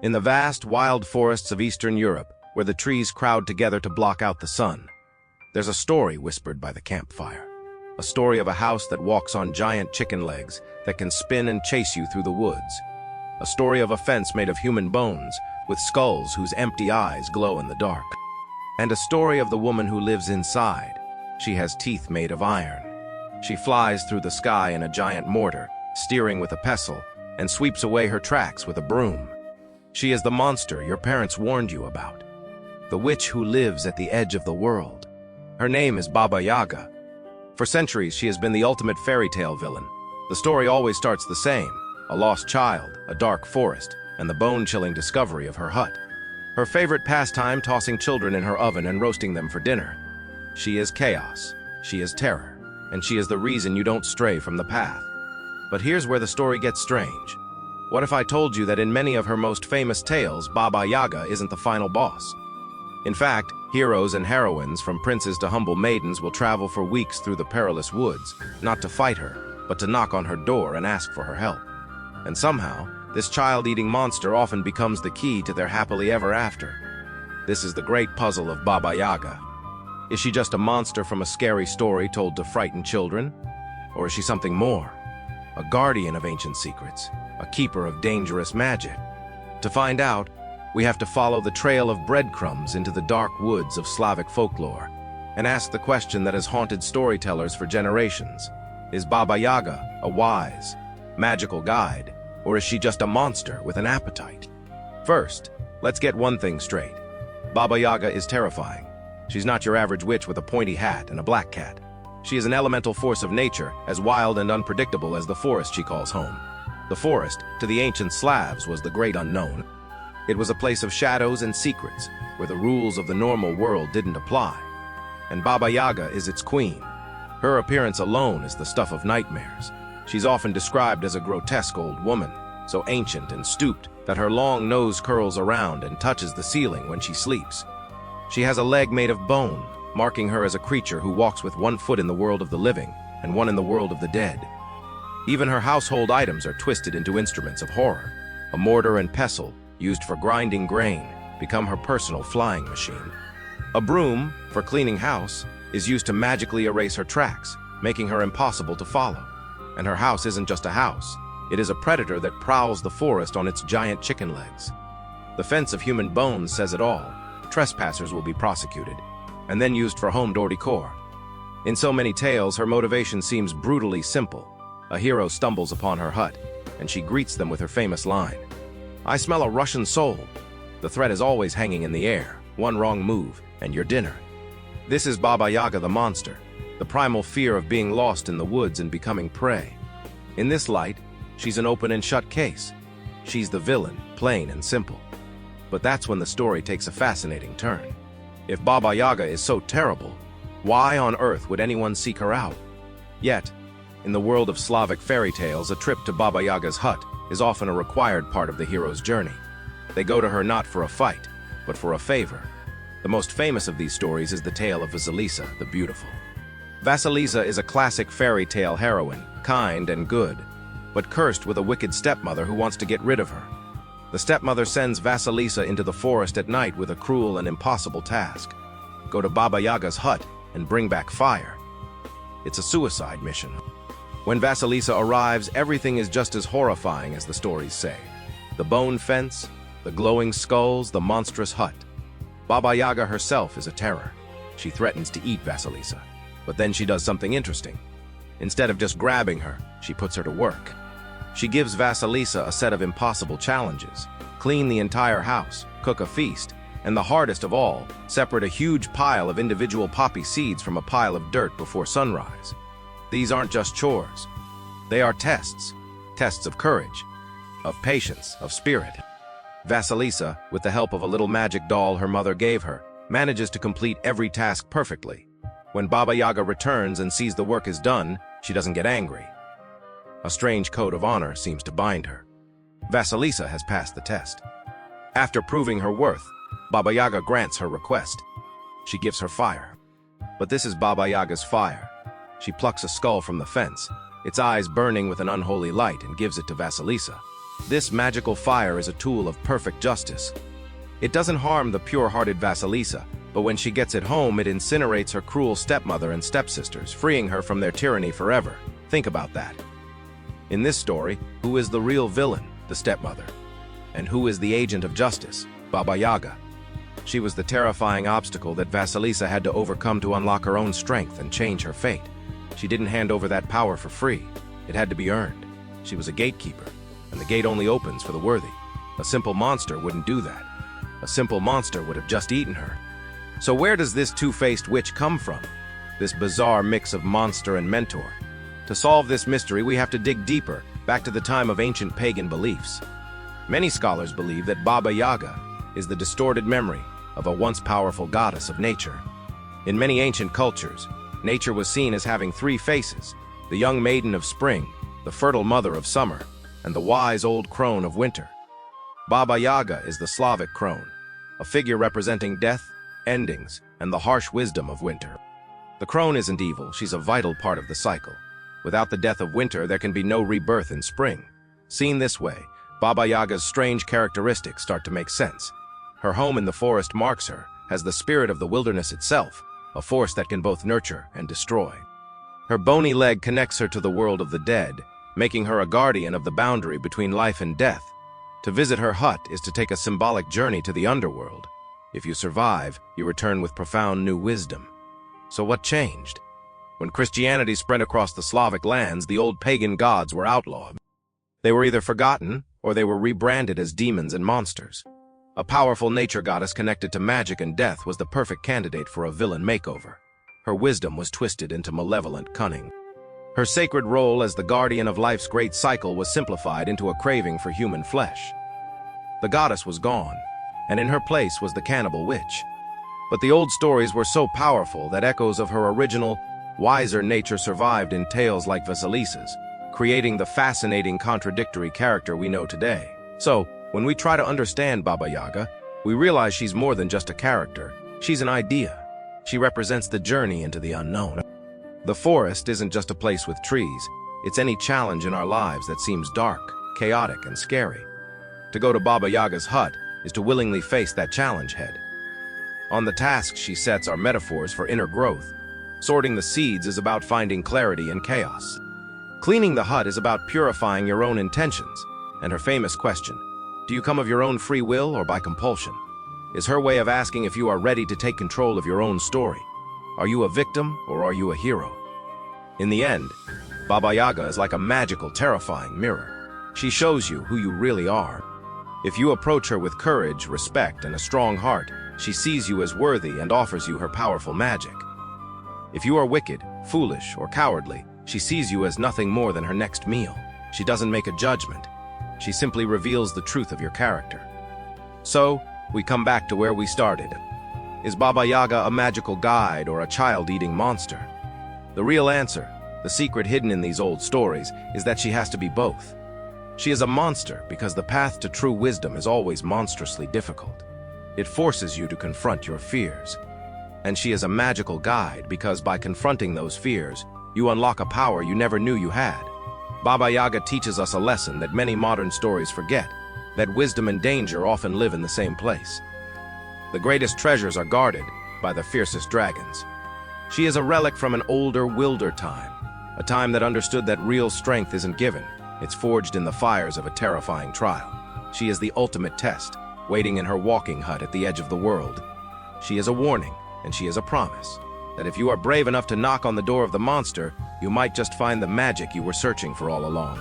In the vast, wild forests of Eastern Europe, where the trees crowd together to block out the sun, there's a story whispered by the campfire. A story of a house that walks on giant chicken legs that can spin and chase you through the woods. A story of a fence made of human bones, with skulls whose empty eyes glow in the dark. And a story of the woman who lives inside. She has teeth made of iron. She flies through the sky in a giant mortar, steering with a pestle, and sweeps away her tracks with a broom. She is the monster your parents warned you about. The witch who lives at the edge of the world. Her name is Baba Yaga. For centuries, she has been the ultimate fairy tale villain. The story always starts the same: a lost child, a dark forest, and the bone-chilling discovery of her hut. Her favorite pastime, tossing children in her oven and roasting them for dinner. She is chaos, she is terror, and she is the reason you don't stray from the path. But here's where the story gets strange. What if I told you that in many of her most famous tales, Baba Yaga isn't the final boss? In fact, heroes and heroines, from princes to humble maidens, will travel for weeks through the perilous woods, not to fight her, but to knock on her door and ask for her help. And somehow, this child-eating monster often becomes the key to their happily ever after. This is the great puzzle of Baba Yaga. Is she just a monster from a scary story told to frighten children? Or is she something more? A guardian of ancient secrets, a keeper of dangerous magic? To find out, we have to follow the trail of breadcrumbs into the dark woods of Slavic folklore and ask the question that has haunted storytellers for generations. Is Baba Yaga a wise, magical guide, or is she just a monster with an appetite? First, let's get one thing straight. Baba Yaga is terrifying. She's not your average witch with a pointy hat and a black cat. She is an elemental force of nature, as wild and unpredictable as the forest she calls home. The forest, to the ancient Slavs, was the great unknown. It was a place of shadows and secrets, where the rules of the normal world didn't apply. And Baba Yaga is its queen. Her appearance alone is the stuff of nightmares. She's often described as a grotesque old woman, so ancient and stooped that her long nose curls around and touches the ceiling when she sleeps. She has a leg made of bone, marking her as a creature who walks with one foot in the world of the living and one in the world of the dead. Even her household items are twisted into instruments of horror. A mortar and pestle, used for grinding grain, become her personal flying machine. A broom, for cleaning house, is used to magically erase her tracks, making her impossible to follow. And her house isn't just a house. It is a predator that prowls the forest on its giant chicken legs. The fence of human bones says it all. Trespassers will be prosecuted, and then used for home decor. In so many tales, her motivation seems brutally simple. A hero stumbles upon her hut, and she greets them with her famous line, "I smell a Russian soul." The threat is always hanging in the air. One wrong move, and your dinner. This is Baba Yaga the monster, the primal fear of being lost in the woods and becoming prey. In this light, she's an open and shut case. She's the villain, plain and simple. But that's when the story takes a fascinating turn. If Baba Yaga is so terrible, why on earth would anyone seek her out? Yet, in the world of Slavic fairy tales, a trip to Baba Yaga's hut is often a required part of the hero's journey. They go to her not for a fight, but for a favor. The most famous of these stories is the tale of Vasilisa the Beautiful. Vasilisa is a classic fairy tale heroine, kind and good, but cursed with a wicked stepmother who wants to get rid of her. The stepmother sends Vasilisa into the forest at night with a cruel and impossible task: go to Baba Yaga's hut and bring back fire. It's a suicide mission. When Vasilisa arrives, everything is just as horrifying as the stories say. The bone fence, the glowing skulls, the monstrous hut. Baba Yaga herself is a terror. She threatens to eat Vasilisa, but then she does something interesting. Instead of just grabbing her, she puts her to work. She gives Vasilisa a set of impossible challenges: clean the entire house, cook a feast, and the hardest of all, separate a huge pile of individual poppy seeds from a pile of dirt before sunrise. These aren't just chores. They are tests. Tests of courage, of patience, of spirit. Vasilisa, with the help of a little magic doll her mother gave her, manages to complete every task perfectly. When Baba Yaga returns and sees the work is done, she doesn't get angry. A strange code of honor seems to bind her. Vasilisa has passed the test. After proving her worth, Baba Yaga grants her request. She gives her fire. But this is Baba Yaga's fire. She plucks a skull from the fence, its eyes burning with an unholy light, and gives it to Vasilisa. This magical fire is a tool of perfect justice. It doesn't harm the pure-hearted Vasilisa, but when she gets it home, it incinerates her cruel stepmother and stepsisters, freeing her from their tyranny forever. Think about that. In this story, who is the real villain, the stepmother? And who is the agent of justice, Baba Yaga? She was the terrifying obstacle that Vasilisa had to overcome to unlock her own strength and change her fate. She didn't hand over that power for free. It had to be earned. She was a gatekeeper, and the gate only opens for the worthy. A simple monster wouldn't do that. A simple monster would have just eaten her. So where does this two-faced witch come from? This bizarre mix of monster and mentor? To solve this mystery, we have to dig deeper, back to the time of ancient pagan beliefs. Many scholars believe that Baba Yaga is the distorted memory of a once powerful goddess of nature. In many ancient cultures, nature was seen as having three faces: the young maiden of spring, the fertile mother of summer, and the wise old crone of winter. Baba Yaga is the Slavic crone, a figure representing death, endings, and the harsh wisdom of winter. The crone isn't evil, she's a vital part of the cycle. Without the death of winter, there can be no rebirth in spring. Seen this way, Baba Yaga's strange characteristics start to make sense. Her home in the forest marks her as the spirit of the wilderness itself, a force that can both nurture and destroy. Her bony leg connects her to the world of the dead, making her a guardian of the boundary between life and death. To visit her hut is to take a symbolic journey to the underworld. If you survive, you return with profound new wisdom. So what changed? When Christianity spread across the Slavic lands, the old pagan gods were outlawed. They were either forgotten, or they were rebranded as demons and monsters. A powerful nature goddess connected to magic and death was the perfect candidate for a villain makeover. Her wisdom was twisted into malevolent cunning. Her sacred role as the guardian of life's great cycle was simplified into a craving for human flesh. The goddess was gone, and in her place was the cannibal witch. But the old stories were so powerful that echoes of her original, wiser nature survived in tales like Vasilisa's, creating the fascinating contradictory character we know today. So, when we try to understand Baba Yaga, we realize she's more than just a character. She's an idea. She represents the journey into the unknown. The forest isn't just a place with trees. It's any challenge in our lives that seems dark, chaotic, and scary. To go to Baba Yaga's hut is to willingly face that challenge head. On the tasks she sets are metaphors for inner growth. Sorting the seeds is about finding clarity in chaos. Cleaning the hut is about purifying your own intentions. And her famous question, do you come of your own free will or by compulsion? Is her way of asking if you are ready to take control of your own story. Are you a victim or are you a hero? In the end, Baba Yaga is like a magical, terrifying mirror. She shows you who you really are. If you approach her with courage, respect, and a strong heart, she sees you as worthy and offers you her powerful magic. If you are wicked, foolish, or cowardly, she sees you as nothing more than her next meal. She doesn't make a judgment. She simply reveals the truth of your character. So, we come back to where we started. Is Baba Yaga a magical guide or a child-eating monster? The real answer, the secret hidden in these old stories, is that she has to be both. She is a monster because the path to true wisdom is always monstrously difficult. It forces you to confront your fears. And she is a magical guide because by confronting those fears, you unlock a power you never knew you had. Baba Yaga teaches us a lesson that many modern stories forget, that wisdom and danger often live in the same place. The greatest treasures are guarded by the fiercest dragons. She is a relic from an older, wilder time, a time that understood that real strength isn't given, it's forged in the fires of a terrifying trial. She is the ultimate test, waiting in her walking hut at the edge of the world. She is a warning, and she is a promise, that if you are brave enough to knock on the door of the monster, you might just find the magic you were searching for all along.